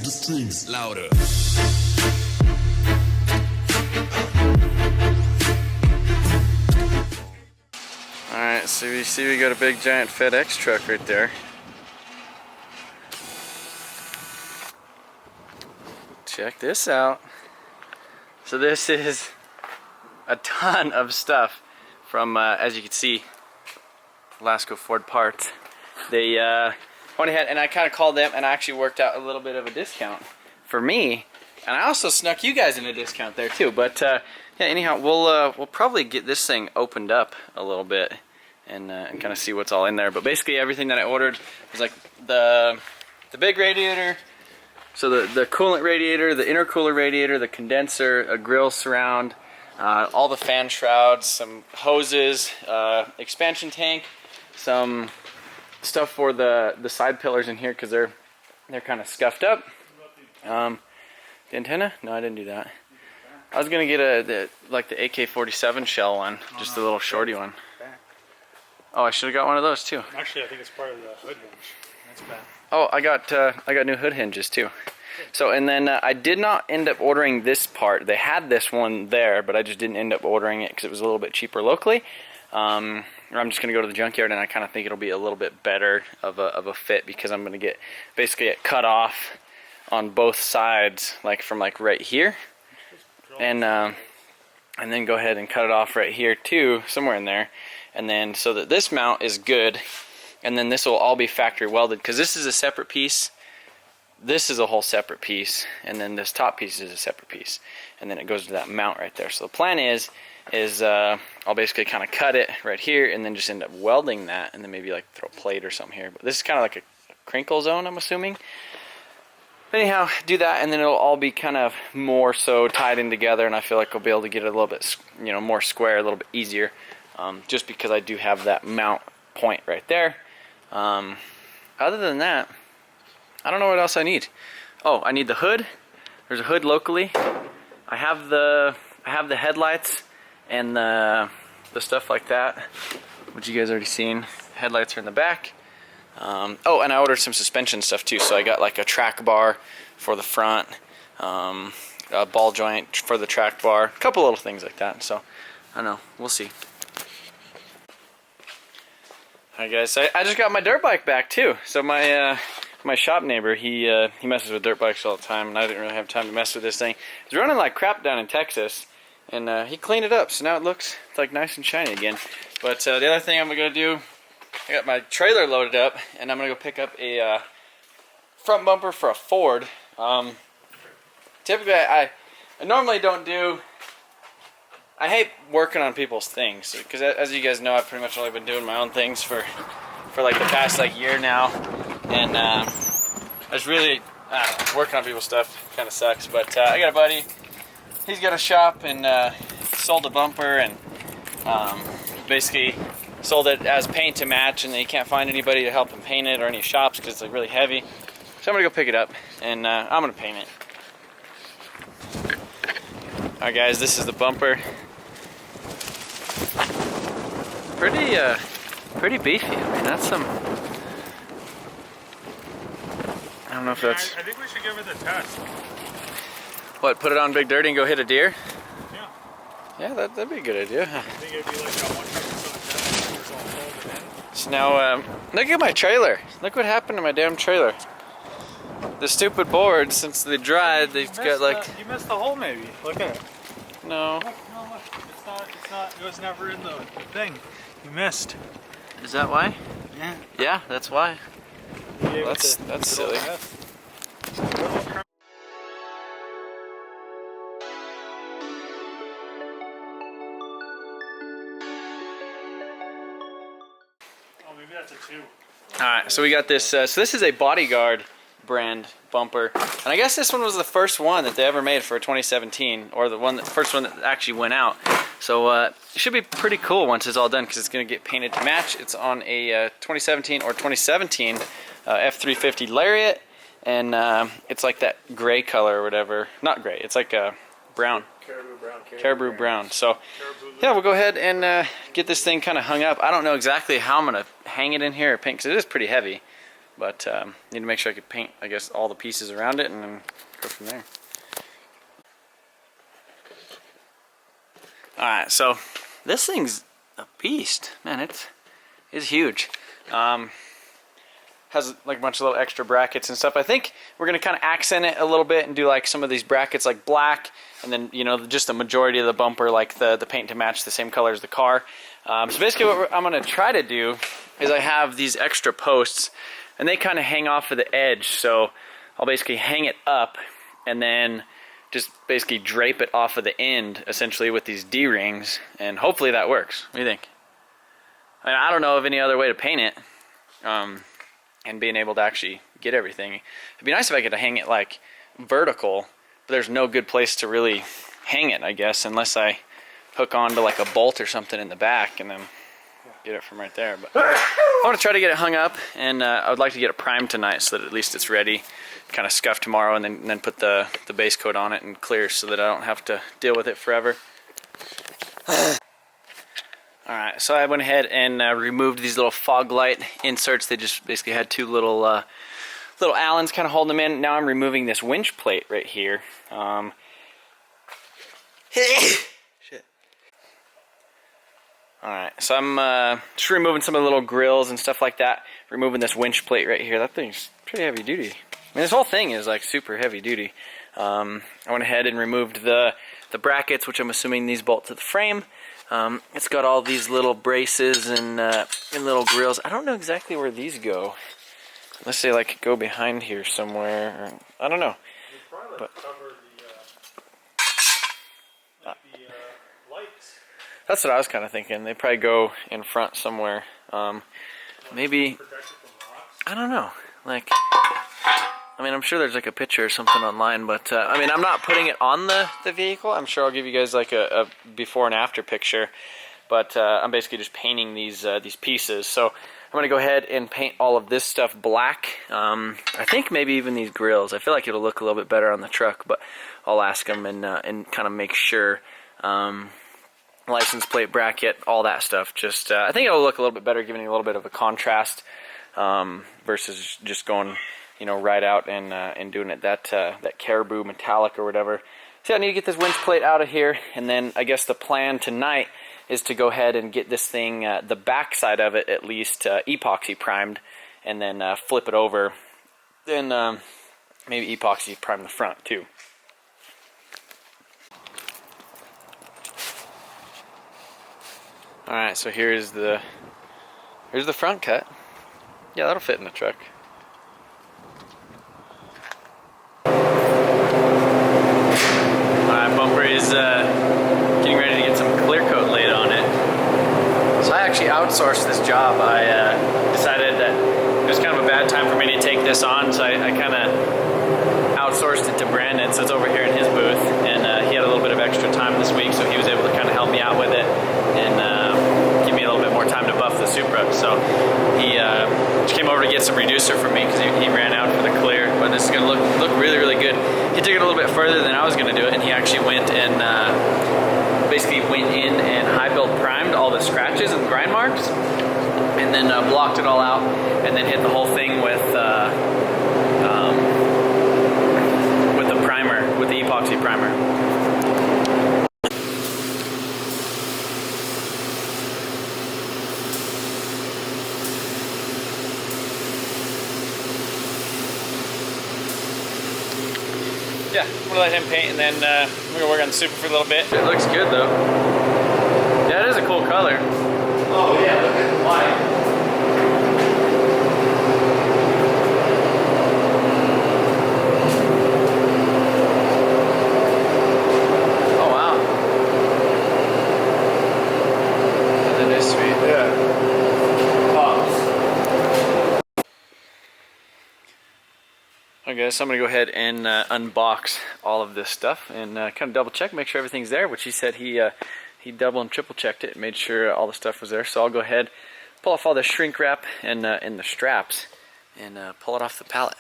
the strings louder. Alright, so you see we got a big giant FedEx truck right there. Check this out. So this is a ton of stuff from, as you can see, Lasco Auto Parts. They went ahead, and I kind of called them, and I actually worked out a little bit of a discount for me, and I also snuck you guys in a discount there too. But yeah, anyhow, we'll probably get this thing opened up a little bit and kind of see what's all in there. But basically, everything that I ordered was like the big radiator. So the coolant radiator, the intercooler radiator, the condenser, a grill surround, all the fan shrouds, some hoses, expansion tank, some stuff for the side pillars in here because they're kind of scuffed up. The antenna? No, I didn't do that. I was gonna get the AK-47 shell one, just a little shorty one. Oh, I should have got one of those too. Actually, I think it's part of the hood hinge. That's bad. Oh, I got new hood hinges too. So, and then I did not end up ordering this part. They had this one there, but I just didn't end up ordering it because it was a little bit cheaper locally. I'm just gonna go to the junkyard, and I kind of think it'll be a little bit better of a fit because I'm gonna get basically it cut off on both sides, like from like right here, and then go ahead and cut it off right here too, somewhere in there, and then so that this mount is good, and then this will all be factory welded because this is a separate piece. This is a whole separate piece, and then this top piece is a separate piece, and then it goes to that mount right there. So the plan is I'll basically kind of cut it right here and then just end up welding that, and then maybe like throw a plate or something here. But this is kind of like a crinkle zone, I'm assuming. But anyhow, do that, and then it'll all be kind of more so tied in together, and I feel like I'll be able to get it a little bit, more square, a little bit easier, just because I do have that mount point right there. Other than that, I don't know what else I need. Oh, I need the hood. There's a hood locally. I have the headlights and the stuff like that, which you guys already seen. Headlights are in the back. Oh, and I ordered some suspension stuff too. So I got like a track bar for the front, a ball joint for the track bar, a couple little things like that. So I don't know. We'll see. Alright guys, so I just got my dirt bike back too. So my shop neighbor, he messes with dirt bikes all the time, and I didn't really have time to mess with this thing. It's running like crap down in Texas, and he cleaned it up, so now it looks like nice and shiny again. But the other thing I'm gonna do, I got my trailer loaded up, and I'm gonna go pick up a front bumper for a Ford. Typically, I normally don't do. I hate working on people's things because, as you guys know, I've pretty much only been doing my own things for like the past year now, and I was really working on people's stuff kind of sucks. But I got a buddy. He's got a shop and sold a bumper and basically sold it as paint to match, and he can't find anybody to help him paint it or any shops because it's like really heavy. So I'm gonna go pick it up and I'm gonna paint it. Alright guys, this is the bumper. Pretty beefy. I mean, that's some. I don't know if that's. I think we should give it a test. What? Put it on Big Dirty and go hit a deer? Yeah. Yeah, that'd be a good idea. I think it'd be like a 100% test. It's all folded in. So now, look at my trailer. Look what happened to my damn trailer. The stupid board, since they dried, they've got like. You missed the hole, maybe. Look at it. No. Look. It's not. It was never in the thing. You missed. Is that why? Yeah. Yeah, that's why. Well, that's silly. Oh, maybe that's a 2. Alright, so we got this. So this is a Bodyguard brand bumper, and I guess this one was the first one that they ever made for 2017, or the first one that actually went out. So it should be pretty cool once it's all done because it's going to get painted to match. It's on a 2017 or 2017 F-350 Lariat, and it's like that gray color or whatever. Not gray, it's like a brown. Caribou brown. So yeah, we'll go ahead and get this thing kind of hung up. I don't know exactly how I'm going to hang it in here or paint because it is pretty heavy. but need to make sure I could paint, I guess, all the pieces around it and then go from there. Alright, so this thing's a beast. Man, it's huge. Has like a bunch of little extra brackets and stuff. I think we're going to kind of accent it a little bit and do like some of these brackets like black, and then, you know, just the majority of the bumper like the paint to match the same color as the car. So basically what I'm going to try to do is I have these extra posts and they kind of hang off of the edge, so I'll basically hang it up and then just basically drape it off of the end essentially with these D-rings, and hopefully that works. What do you think? I mean, I don't know of any other way to paint it. And being able to actually get everything. It'd be nice if I could hang it like vertical, but there's no good place to really hang it, I guess, unless I hook onto like a bolt or something in the back and then get it from right there. But I want to try to get it hung up, and I would like to get it primed tonight so that at least it's ready, kind of scuff tomorrow, and then put the base coat on it and clear so that I don't have to deal with it forever. Alright, so I went ahead and removed these little fog light inserts. They just basically had two little Allens kind of holding them in. Now I'm removing this winch plate right here. Shit. Alright, so I'm just removing some of the little grills and stuff like that. Removing this winch plate right here. That thing's pretty heavy duty. I mean, this whole thing is like super heavy duty. I went ahead and removed the brackets, which I'm assuming these bolt to the frame. It's got all these little braces and little grills. I don't know exactly where these go. Unless they like go behind here somewhere. Or, I don't know. They probably but, cover the lights. That's what I was kind of thinking. They probably go in front somewhere. Maybe, I don't know. Like, I mean, I'm sure there's like a picture or something online, but I mean, I'm not putting it on the vehicle. I'm sure I'll give you guys like a before and after picture, but I'm basically just painting these pieces. So I'm going to go ahead and paint all of this stuff black. I think maybe even these grills. I feel like it'll look a little bit better on the truck, but I'll ask them and kind of make sure. License plate bracket, all that stuff. Just I think it'll look a little bit better, giving it a little bit of a contrast versus just going, you know, right out and doing it that caribou metallic or whatever. So I need to get this winch plate out of here, and then I guess the plan tonight is to go ahead and get this thing, the back side of it at least, epoxy primed, and then flip it over. Then maybe epoxy prime the front too. All right, so here's the front cut. Yeah, that'll fit in the truck. Bumper is getting ready to get some clear coat laid on it. So I actually outsourced this job. I decided that it was kind of a bad time for me to take this on, so I kind of outsourced it to Brandon. So it's over here in his booth, and he had a little bit of extra time this week, so he was able to kind of help me out with it and give me a little bit more time to buff the Supra. So he just came over to get some reducer for me because he ran out for the clear. But this is going to look really, really good. He took it a little bit further than I was going to do it, and he actually went and basically went in and high build primed all the scratches and grind marks, and then blocked it all out, and then hit the whole thing with the primer, with the epoxy primer. Yeah, I'm gonna let him paint, and then we're gonna work on the Supra for a little bit. It looks good though. Yeah, it is a cool color. Oh yeah, look at the light. Oh wow. That is sweet. Yeah. Okay, so I'm going to go ahead and unbox all of this stuff and kind of double check, make sure everything's there, which he said he double and triple checked it and made sure all the stuff was there. So I'll go ahead, pull off all the shrink wrap and the straps and pull it off the pallet.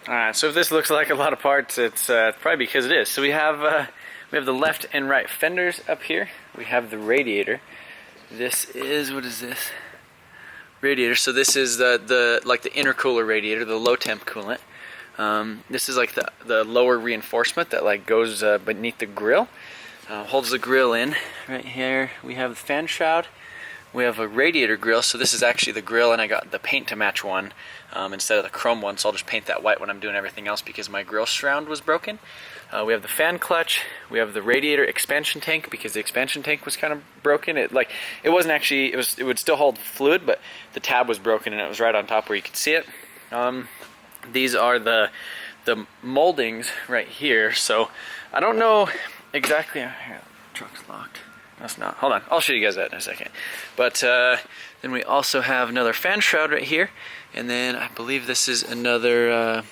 Alright, so if this looks like a lot of parts, it's probably because it is. So we have the left and right fenders up here. We have the radiator. This is, what is this? Radiator. So this is the like the intercooler radiator, the low temp coolant. This is like the lower reinforcement that like goes beneath the grill, holds the grill in. Right here we have the fan shroud. We have a radiator grill, so this is actually the grill, and I got the paint to match one instead of the chrome one, so I'll just paint that white when I'm doing everything else because my grill shroud was broken. We have the fan clutch. We have the radiator expansion tank because the expansion tank was kind of broken. It wasn't actually, it would still hold fluid, but the tab was broken and it was right on top where you could see it. These are the moldings right here, so I don't know exactly. Here, the truck's locked. That's not. Hold on, I'll show you guys that in a second. But then we also have another fan shroud right here, and then I believe this is another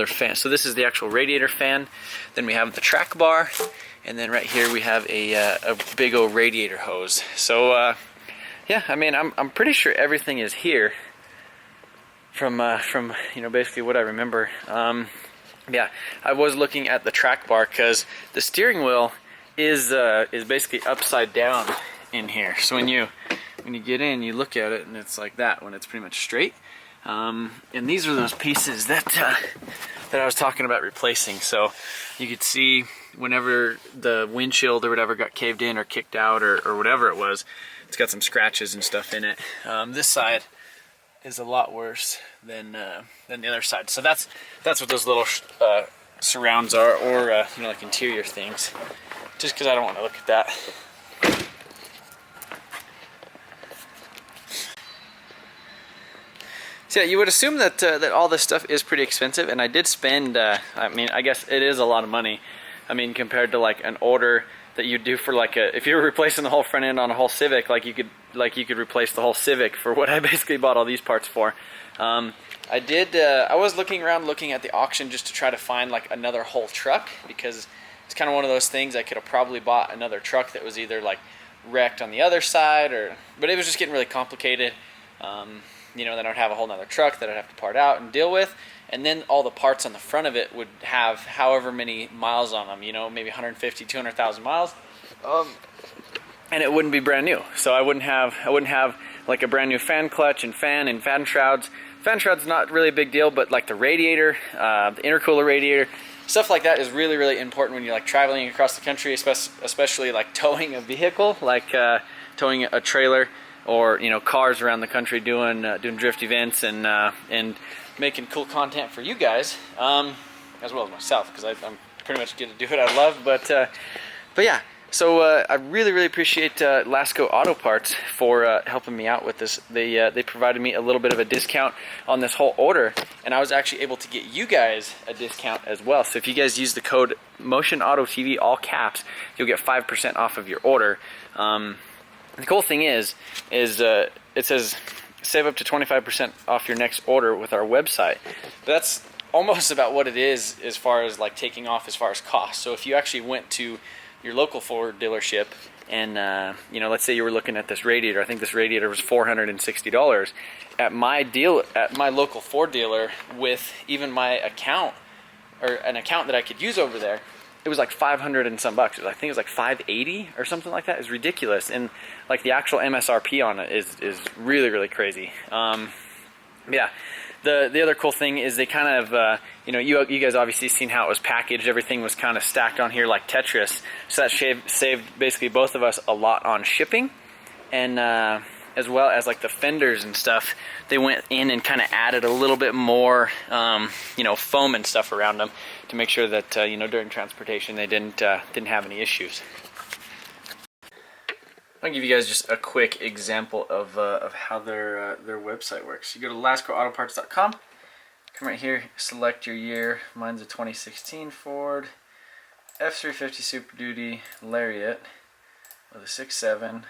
fan. So this is the actual radiator fan. Then we have the track bar, and then right here we have a big old radiator hose. So yeah, I mean I'm pretty sure everything is here from you know, basically what I remember. Yeah, I was looking at the track bar because the steering wheel is basically upside down in here. So when you get in, you look at it and it's like that when it's pretty much straight. And these are those pieces that I was talking about replacing. So you could see whenever the windshield or whatever got caved in or kicked out or whatever it was, it's got some scratches and stuff in it. This side is a lot worse than the other side. So that's what those little surrounds are, or you know, like interior things. Just because I don't want to look at that. So yeah, you would assume that all this stuff is pretty expensive, and I did spend. I mean, I guess it is a lot of money. I mean, compared to like an order that you do for like if you were replacing the whole front end on a whole Civic, like you could replace the whole Civic for what I basically bought all these parts for. I was looking around, looking at the auction just to try to find like another whole truck, because it's kind of one of those things. I could have probably bought another truck that was either like wrecked on the other side, but it was just getting really complicated. You know, then I'd have a whole nother truck that I'd have to part out and deal with, and then all the parts on the front of it would have however many miles on them, you know, maybe 150, 200,000 miles, and it wouldn't be brand new. So I wouldn't have like a brand new fan clutch and fan shrouds. Fan shrouds not really a big deal, but like the radiator, the intercooler radiator, stuff like that is really, really important when you're like traveling across the country, especially like towing a vehicle, like towing a trailer, or you know, cars around the country doing drift events and making cool content for you guys, as well as myself, because I'm pretty much get to do what I love. But yeah. So I really, really appreciate Lasco Auto Parts for helping me out with this. They provided me a little bit of a discount on this whole order, and I was actually able to get you guys a discount as well. So if you guys use the code MotionAutoTv, all caps, you'll get 5% off of your order. The cool thing is it says save up to 25% off your next order with our website. But that's almost about what it is as far as like taking off as far as cost. So if you actually went to your local Ford dealership and you know, let's say you were looking at this radiator. I think this radiator was $460 at my local Ford dealer, with even my account, or an account that I could use over there. It was like 500 and some bucks. I think it was like 580 or something like that. It's ridiculous, and like the actual MSRP on it is really, really crazy. Yeah. The other cool thing is they kind of, you know, you guys obviously seen how it was packaged. Everything was kind of stacked on here like Tetris. So that saved basically both of us a lot on shipping. And as well as like the fenders and stuff, they went in and kind of added a little bit more, you know, foam and stuff around them to make sure that, you know, during transportation they didn't have any issues. I'll give you guys just a quick example of how their website works. You go to LascoAutoParts.com, come right here, select your year. Mine's a 2016 Ford F-350 Super Duty Lariat with a 6.7.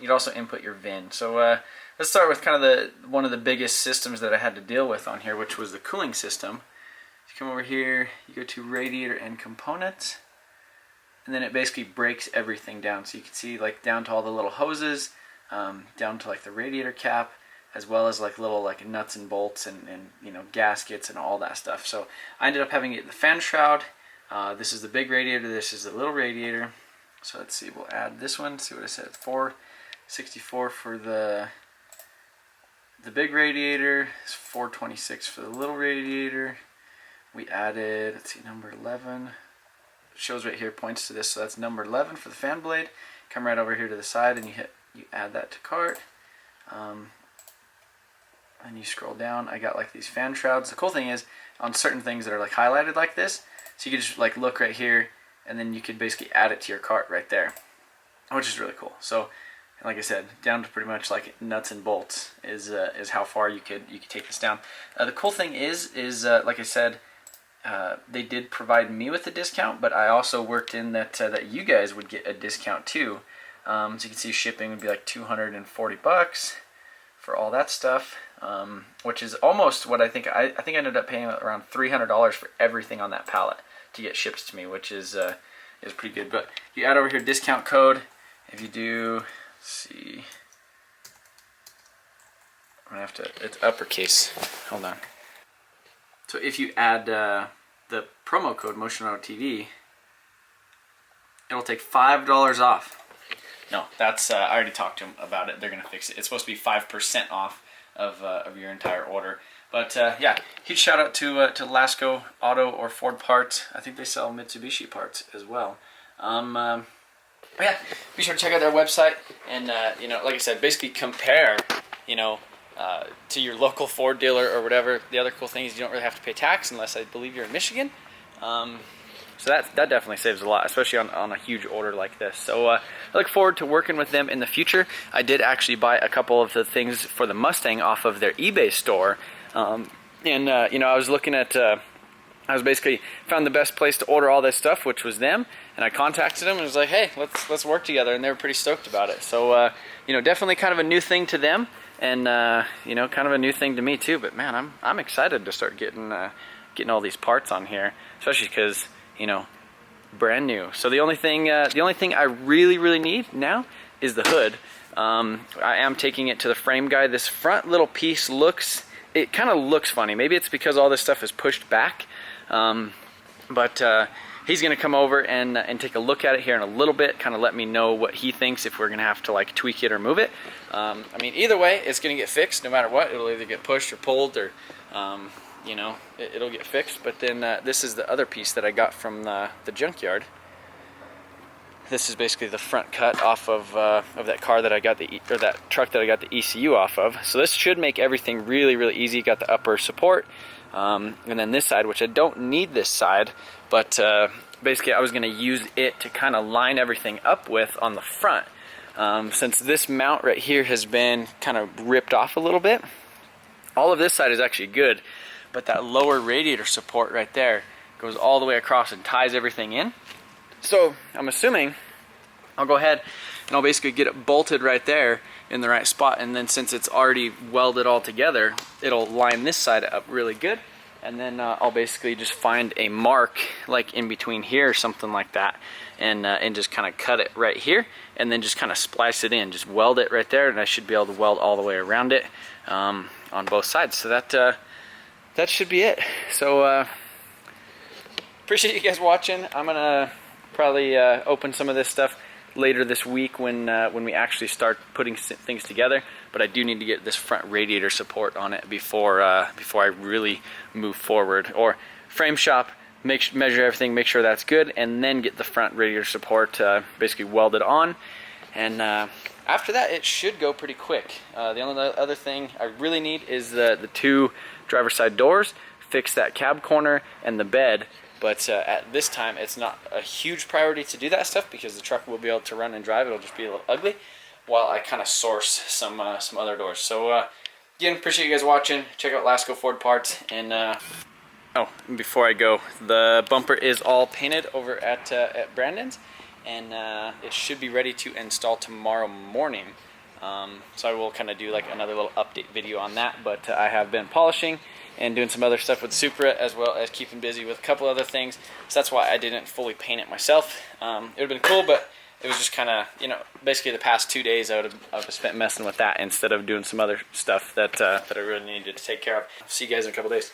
You can also input your VIN. So let's start with kind of one of the biggest systems that I had to deal with on here, which was the cooling system. You come over here, you go to Radiator and Components, and then it basically breaks everything down. So you can see like down to all the little hoses, down to like the radiator cap, as well as like little like nuts and bolts and you know, gaskets and all that stuff. So I ended up having it the fan shroud. This is the big radiator, this is the little radiator. So let's see, we'll add this one, see what I said, 464 for the big radiator, it's 426 for the little radiator. We added, let's see, number 11. It shows right here, points to this, so that's number 11 for the fan blade. Come right over here to the side and you add that to cart. And you scroll down, I got like these fan shrouds. The cool thing is, on certain things that are like highlighted like this, so you can just like look right here, and then you could basically add it to your cart right there, which is really cool. So, like I said, down to pretty much like nuts and bolts is how far you could take this down. The cool thing is like I said, they did provide me with a discount, but I also worked in that that you guys would get a discount too. So you can see shipping would be like $240 for all that stuff, which is almost what I think I ended up paying around $300 for everything on that pallet to get shipped to me, which is pretty good. But you add over here discount code. If you do, let's see, I'm gonna have to, it's uppercase. Hold on. So if you add the promo code MotionAutoTv, it'll take $5 off. No, that's I already talked to them about it. They're gonna fix it. It's supposed to be 5% off of your entire order. But yeah, huge shout out to Lasco Auto or Ford Parts. I think they sell Mitsubishi parts as well. But yeah, be sure to check out their website and you know, like I said, basically compare, you know, to your local Ford dealer or whatever. The other cool thing is you don't really have to pay tax unless I believe you're in Michigan. So that definitely saves a lot, especially on a huge order like this. So I look forward to working with them in the future. I did actually buy a couple of the things for the Mustang off of their eBay store. You know, I was looking at, I was basically found the best place to order all this stuff, which was them. And I contacted them and was like, hey, let's work together. And they were pretty stoked about it. So, you know, definitely kind of a new thing to them. And, you know, kind of a new thing to me too. But man, I'm excited to start getting all these parts on here, especially because, you know, brand new. So the only thing I really need now is the hood. I am taking it to the frame guy. This front little piece it kind of looks funny. Maybe it's because all this stuff is pushed back. But he's gonna come over and take a look at it here in a little bit, kind of let me know what he thinks, if we're gonna have to like tweak it or move it. I mean, either way, it's gonna get fixed no matter what. It'll either get pushed or pulled, or you know, it'll get fixed. But then this is the other piece that I got from the junkyard. This is basically the front cut off of that car that I got that truck that I got the ECU off of. So this should make everything really easy. Got the upper support, and then this side, which I don't need this side, but basically I was going to use it to kind of line everything up with on the front. Since this mount right here has been kind of ripped off a little bit, all of this side is actually good, but that lower radiator support right there goes all the way across and ties everything in. So I'm assuming I'll go ahead and I'll basically get it bolted right there in the right spot, and then since it's already welded all together, it'll line this side up really good, and then I'll basically just find a mark like in between here or something like that, and just kind of cut it right here, and then just kind of splice it in, just weld it right there, and I should be able to weld all the way around it on both sides. So that should be it. So appreciate you guys watching. I'm gonna probably open some of this stuff later this week when we actually start putting things together, but I do need to get this front radiator support on it before I really move forward. Or frame shop, measure everything, make sure that's good, and then get the front radiator support basically welded on, and after that it should go pretty quick. The only other thing I really need is the two driver's side doors, fix that cab corner and the bed. But at this time, it's not a huge priority to do that stuff because the truck will be able to run and drive. It'll just be a little ugly while I kind of source some other doors. So again, appreciate you guys watching. Check out Lasco Ford Parts. And oh, before I go, the bumper is all painted over at Brandon's, and it should be ready to install tomorrow morning. So I will kind of do like another little update video on that. But I have been polishing and doing some other stuff with Supra, as well as keeping busy with a couple other things. So that's why I didn't fully paint it myself. It would have been cool, but it was just kind of, you know, basically the past 2 days I would have spent messing with that instead of doing some other stuff that I really needed to take care of. See you guys in a couple days.